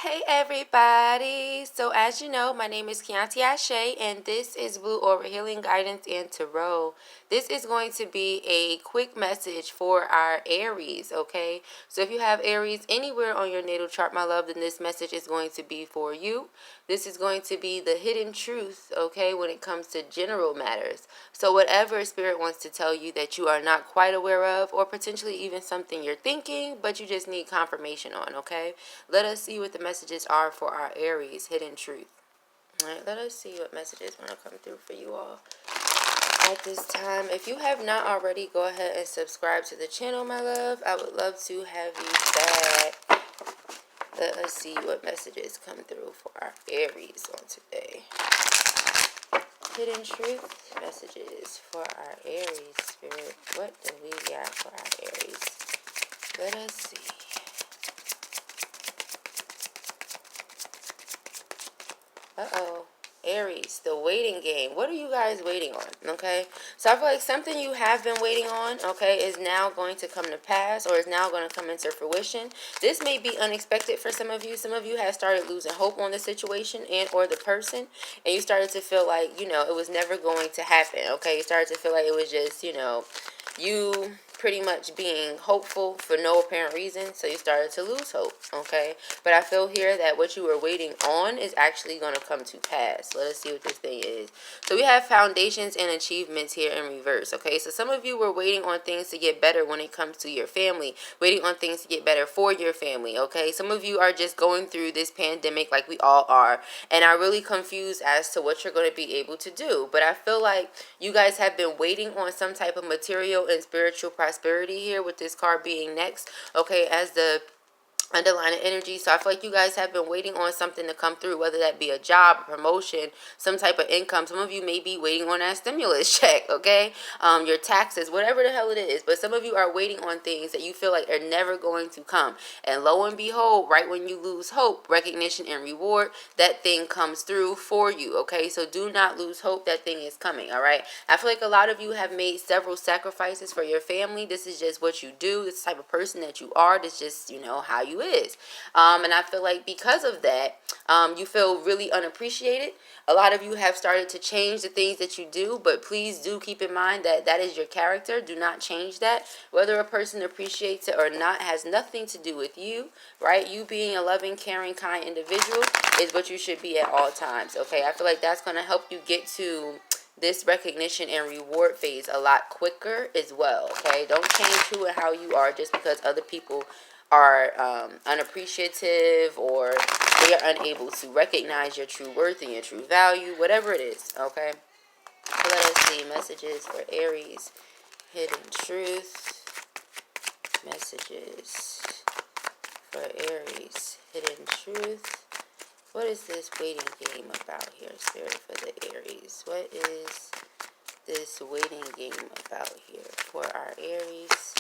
Hey everybody! So as you know, my name is Keontae Ashe, and this is Blue Aura Healing Guidance and Tarot. This is going to be a quick message for our Aries, okay? So if you have Aries anywhere on your natal chart, my love, then this message is going to be for you. This is going to be the hidden truth, okay, when it comes to general matters. So whatever Spirit wants to tell you that you are not quite aware of, or potentially even something you're thinking, but you just need confirmation on, okay? Let us see what the messages are for our Aries hidden truth. All right, let us see what messages want to come through for you all at this time. If you have not already, go ahead and subscribe to the channel, my love. I would love to have you back. Let us see what messages come through for our Aries on today. Hidden truth messages for our Aries, Spirit. What do we got for our Aries? Let us see. Uh-oh. Aries, the waiting game. What are you guys waiting on? Okay. So I feel like something you have been waiting on, okay, is now going to come to pass, or is now going to come into fruition. This may be unexpected for some of you. Some of you have started losing hope on the situation and or the person, and you started to feel like, you know, it was never going to happen. Okay. You started to feel like it was just, you know, you pretty much being hopeful for no apparent reason, so you started to lose hope, okay? But I feel here that what you were waiting on is actually going to come to pass. Let us see what this thing is. So we have foundations and achievements here in reverse, okay? So some of you were waiting on things to get better when it comes to your family, waiting on things to get better for your family, okay? Some of you are just going through this pandemic like we all are, and are really confused as to what you're going to be able to do. But I feel like you guys have been waiting on some type of material and spiritual prosperity here, with this card being next, okay, as the underlying energy. So I feel like you guys have been waiting on something to come through, whether that be a job, a promotion, some type of income. Some of you may be waiting on that stimulus check, okay? Your taxes, whatever the hell it is. But some of you are waiting on things that you feel like are never going to come. And lo and behold, right when you lose hope, recognition and reward, that thing comes through for you, okay? So do not lose hope. That thing is coming, all right? I feel like a lot of you have made several sacrifices for your family. This is just what you do. This type of person that you are. This just, you know, how you is. And I feel like because of that, you feel really unappreciated. A lot of you have started to change the things that you do, but please do keep in mind that that is your character. Do not change that. Whether a person appreciates it or not has nothing to do with you, right? You being a loving, caring, kind individual is what you should be at all times, okay? I feel like that's going to help you get to this recognition and reward phase a lot quicker as well, okay? Don't change who and how you are just because other people are unappreciative, or they are unable to recognize your true worth and your true value, whatever it is, okay? So let us see messages for Aries, hidden truth, messages for Aries, hidden truth. What is this waiting game about here, Spirit, for the Aries? What is this waiting game about here for our Aries?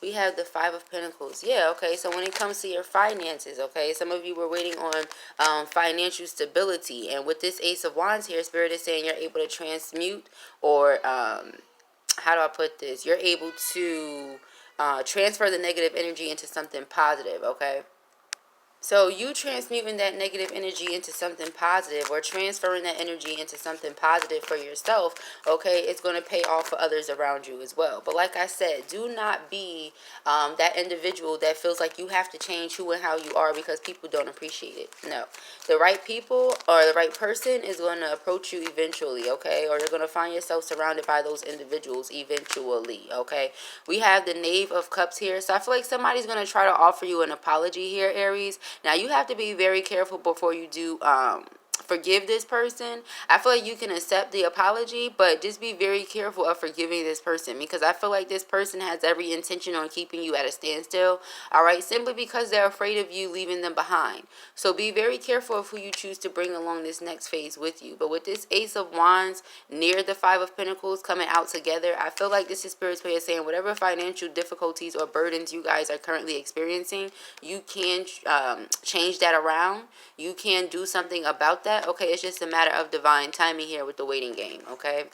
We have the Five of Pentacles. Yeah, okay, so when it comes to your finances, okay, some of you were waiting on financial stability. And with this Ace of Wands here, Spirit is saying you're able to transmute, or, how do I put this? You're able to transfer the negative energy into something positive, okay? So you transmuting that negative energy into something positive, or transferring that energy into something positive for yourself, okay, it's going to pay off for others around you as well. But like I said, do not be that individual that feels like you have to change who and how you are because people don't appreciate it. No. The right people or the right person is going to approach you eventually, okay? Or you're going to find yourself surrounded by those individuals eventually, okay? We have the Knave of Cups here. So I feel like somebody's going to try to offer you an apology here, Aries. Now, you have to be very careful before you do forgive this person. I feel like you can accept the apology, but just be very careful of forgiving this person, because I feel like this person has every intention on keeping you at a standstill, all right, simply because they're afraid of you leaving them behind. So be very careful of who you choose to bring along this next phase with you. But with this Ace of Wands near the Five of Pentacles coming out together, I feel like this is Spirit's way of saying whatever financial difficulties or burdens you guys are currently experiencing, you can change that around. You can do something about that, okay? It's just a matter of divine timing here with the waiting game, okay?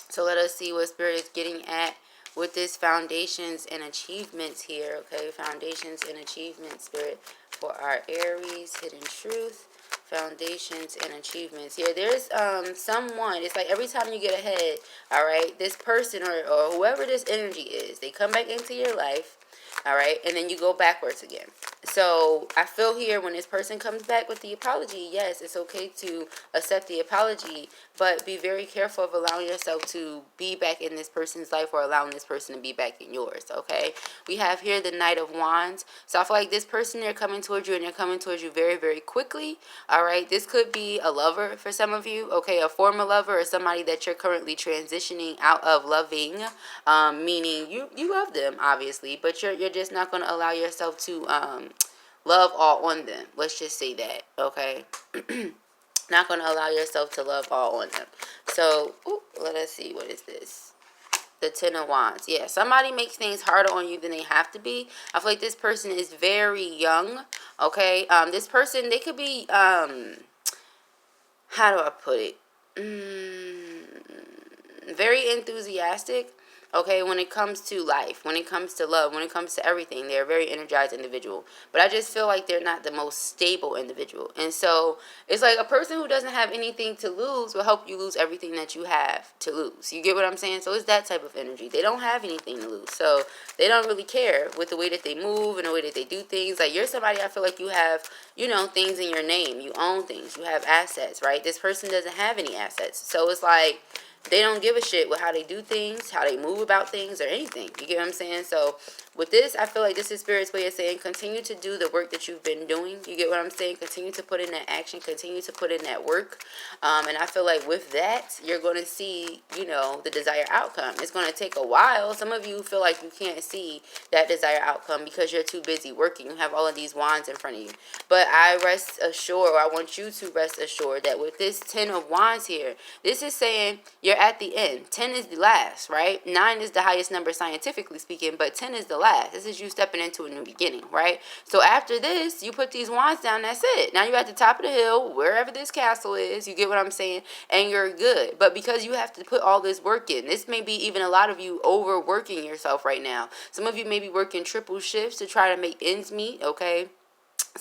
So let us see what Spirit is getting at with this foundations and achievements here, okay? Foundations and achievements, Spirit, for our Aries, hidden truth, foundations, and achievements. Yeah, there's someone, it's like every time you get ahead, all right, this person or whoever this energy is, they come back into your life, all right, and then you go backwards again. So I feel here when this person comes back with the apology, yes, it's okay to accept the apology, but be very careful of allowing yourself to be back in this person's life or allowing this person to be back in yours, okay? We have here the Knight of Wands. So I feel like this person, they're coming towards you and they're coming towards you very, very quickly, all right? This could be a lover for some of you, okay? A former lover or somebody that you're currently transitioning out of loving, meaning you love them, obviously, but you're just not going to allow yourself to love all on them. Let's just say that, okay? Not going to allow yourself to love all on them. So, let us see. What is this? The Ten of Wands. Yeah, somebody makes things harder on you than they have to be. I feel like this person is very young, okay? This person, they could be, how do I put it? Very enthusiastic, okay, when it comes to life, when it comes to love, when it comes to everything. They're a very energized individual, but I just feel like they're not the most stable individual. And so it's like a person who doesn't have anything to lose will help you lose everything that you have to lose. You get what I'm saying? So it's that type of energy. They don't have anything to lose, so they don't really care with the way that they move and the way that they do things. Like, you're somebody, I feel like you have, you know, things in your name. You own things. You have assets, right? This person doesn't have any assets, so it's like they don't give a shit with how they do things, how they move about things, or anything. You get what I'm saying? So with this, I feel like this is Spirit's way of saying continue to do the work that you've been doing. You get what I'm saying? Continue to put in that action. Continue to put in that work. And I feel like with that, you're going to see, you know, the desired outcome. It's going to take a while. Some of you feel like you can't see that desired outcome because you're too busy working. You have all of these wands in front of you. But I rest assured, or I want you to rest assured, that with this Ten of Wands here, this is saying you're at the end. 10 is the last, right? 9 is the highest number scientifically speaking, but 10 is the last. This is you stepping into a new beginning, right? So after this, you put these wands down, that's it. Now you're at the top of the hill, wherever this castle is, you get what I'm saying, and you're good. But because you have to put all this work in, this may be even a lot of you overworking yourself right now. Some of you may be working triple shifts to try to make ends meet, okay?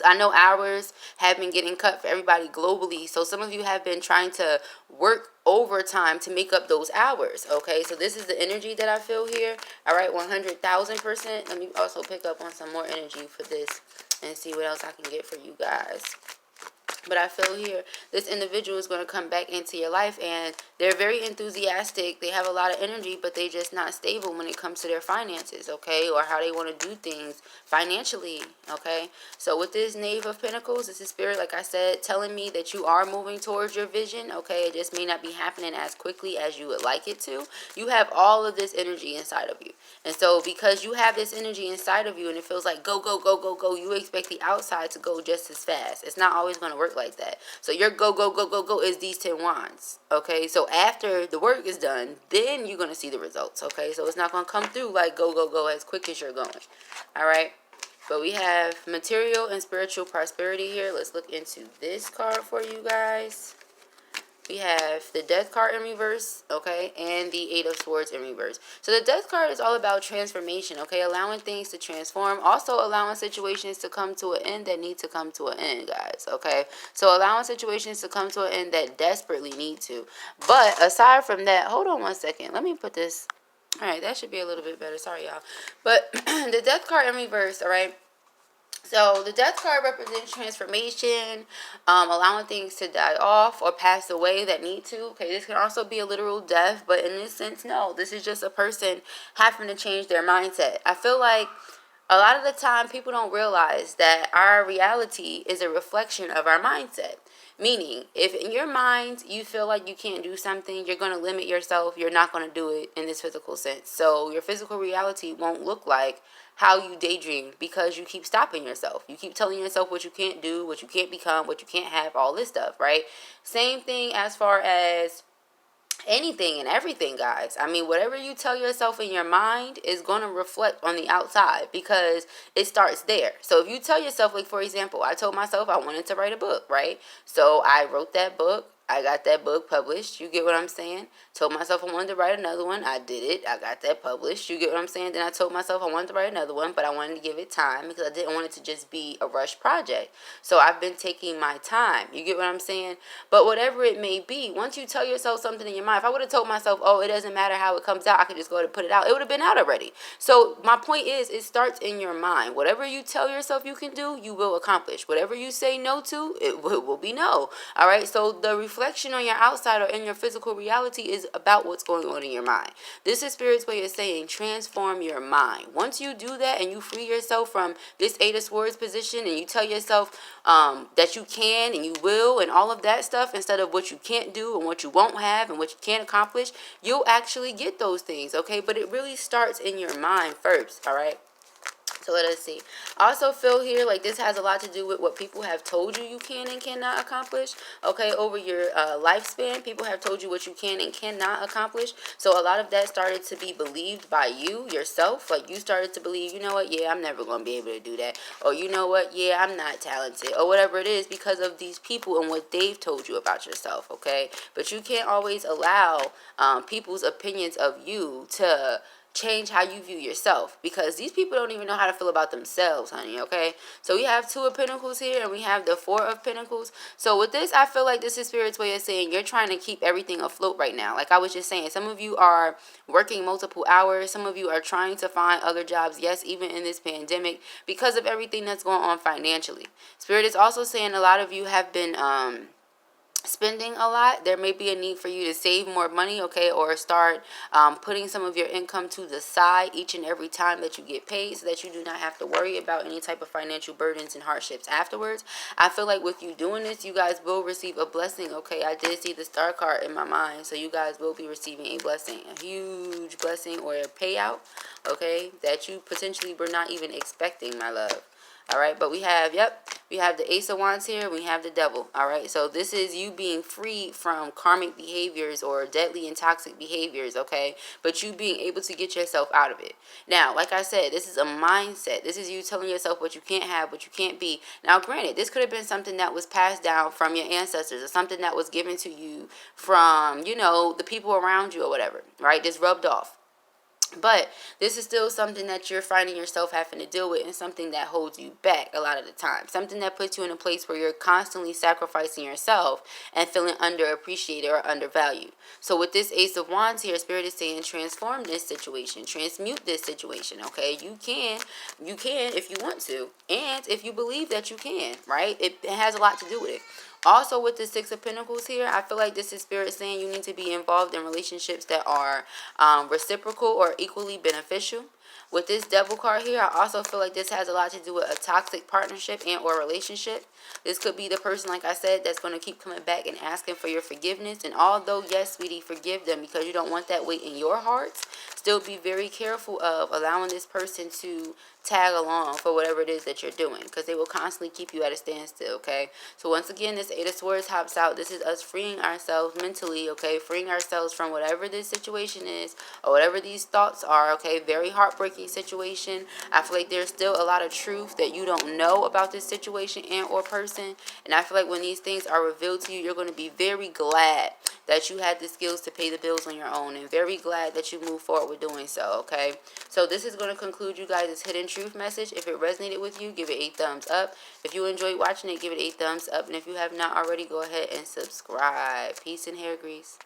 I know hours have been getting cut for everybody globally, so some of you have been trying to work overtime to make up those hours, okay? So this is the energy that I feel here, all right, 100,000%. Let me also pick up on some more energy for this and see what else I can get for you guys. But I feel here, this individual is going to come back into your life, and they're very enthusiastic. They have a lot of energy, but they just not stable when it comes to their finances, okay? Or how they want to do things financially, okay? So with this Knave of Pentacles, this is Spirit, like I said, telling me that you are moving towards your vision, okay? It just may not be happening as quickly as you would like it to. You have all of this energy inside of you. And so because you have this energy inside of you and it feels like go, go, go, go, go, you expect the outside to go just as fast. It's not always going to work like that. So your go, go, go, go, go is these 10 wands, okay? So after the work is done, then you're going to see the results, okay? So it's not going to come through like go, go, go as quick as you're going, all right? But we have material and spiritual prosperity here. Let's look into this card for you guys. We have the Death card in reverse, okay, and the Eight of Swords in reverse. So the Death card is all about transformation, okay, allowing things to transform, also allowing situations to come to an end that need to come to an end, guys, okay? So allowing situations to come to an end that desperately need to. But aside from that, hold on one second. Let me put this. All right, that should be a little bit better. Sorry, y'all. But the Death card in reverse, all right? So the Death card represents transformation, allowing things to die off or pass away that need to. Okay, this can also be a literal death, but in this sense, no. This is just a person having to change their mindset. I feel like a lot of the time people don't realize that our reality is a reflection of our mindset. Meaning, if in your mind you feel like you can't do something, you're going to limit yourself. You're not going to do it in this physical sense. So your physical reality won't look like how you daydream because you keep stopping yourself. You keep telling yourself what you can't do, what you can't become, what you can't have, all this stuff, right? Same thing as far as anything and everything, guys. I mean, whatever you tell yourself in your mind is going to reflect on the outside because it starts there. So if you tell yourself, like, for example, I told myself I wanted to write a book, right? So I wrote that book. I got that book published. You get what I'm saying? Told myself I wanted to write another one. I did it. I got that published. You get what I'm saying? Then I told myself I wanted to write another one, but I wanted to give it time because I didn't want it to just be a rush project. So I've been taking my time. You get what I'm saying? But whatever it may be, once you tell yourself something in your mind, if I would have told myself, oh, it doesn't matter how it comes out, I could just go ahead and put it out, it would have been out already. So my point is, it starts in your mind. Whatever you tell yourself you can do, you will accomplish. Whatever you say no to, it will be no. All right? So the reflection on your outside or in your physical reality is about what's going on in your mind. This is Spirit's way of saying transform your mind. Once you do that and you free yourself from this Eight of Swords position and you tell yourself that you can and you will and all of that stuff instead of what you can't do and what you won't have and what you can't accomplish, you'll actually get those things, okay? But it really starts in your mind first, all right? So let us see. I also feel here like this has a lot to do with what people have told you you can and cannot accomplish. Okay, over your lifespan, people have told you what you can and cannot accomplish. So a lot of that started to be believed by you yourself. Like you started to believe, you know what, yeah, I'm never going to be able to do that. Or you know what, yeah, I'm not talented. Or whatever it is because of these people and what they've told you about yourself, okay? But you can't always allow people's opinions of you to change how you view yourself because these people don't even know how to feel about themselves, honey, okay? So we have Two of Pentacles here and we have the Four of Pentacles. So with this, I feel like this is Spirit's way of saying you're trying to keep everything afloat right now. Like I was just saying, some of you are working multiple hours. Some of you are trying to find other jobs, yes, even in this pandemic because of everything that's going on financially. Spirit is also saying a lot of you have been spending a lot. There may be a need for you to save more money, okay, or start putting some of your income to the side each and every time that you get paid so that you do not have to worry about any type of financial burdens and hardships afterwards. I feel like with you doing this, you guys will receive a blessing, okay? I did see the star card in my mind, so you guys will be receiving a blessing, a huge blessing or a payout, okay, that you potentially were not even expecting, my love. All right, but we have, we have the Ace of Wands here. We have the Devil. All right, so this is you being free from karmic behaviors or deadly and toxic behaviors, okay? But you being able to get yourself out of it. Now, like I said, this is a mindset. This is you telling yourself what you can't have, what you can't be. Now, granted, this could have been something that was passed down from your ancestors or something that was given to you from, you know, the people around you or whatever, right? Just rubbed off. But this is still something that you're finding yourself having to deal with and something that holds you back a lot of the time. Something that puts you in a place where you're constantly sacrificing yourself and feeling underappreciated or undervalued. So with this Ace of Wands here, Spirit is saying transform this situation, transmute this situation, okay? You can if you want to, and if you believe that you can, right? It has a lot to do with it. Also, with the Six of Pentacles here, I feel like this is Spirit saying you need to be involved in relationships that are reciprocal or equally beneficial. With this Devil card here, I also feel like this has a lot to do with a toxic partnership and or relationship. This could be the person, like I said, that's going to keep coming back and asking for your forgiveness. And although, yes, sweetie, forgive them because you don't want that weight in your heart, still be very careful of allowing this person to tag along for whatever it is that you're doing because they will constantly keep you at a standstill, okay? So once again, this Eight of Swords hops out. This is us freeing ourselves mentally, okay? Freeing ourselves from whatever this situation is or whatever these thoughts are, okay? Very heartbreaking situation. I feel like there's still a lot of truth that you don't know about this situation and or person. And I feel like when these things are revealed to you, you're going to be very glad that you had the skills to pay the bills on your own and very glad that you move forward with doing so, okay? So this is going to conclude you guys' hidden truth message. If it resonated with you, give it a thumbs up. If you enjoyed watching it, give it a thumbs up. And if you have not already, go ahead and subscribe. Peace and hair grease.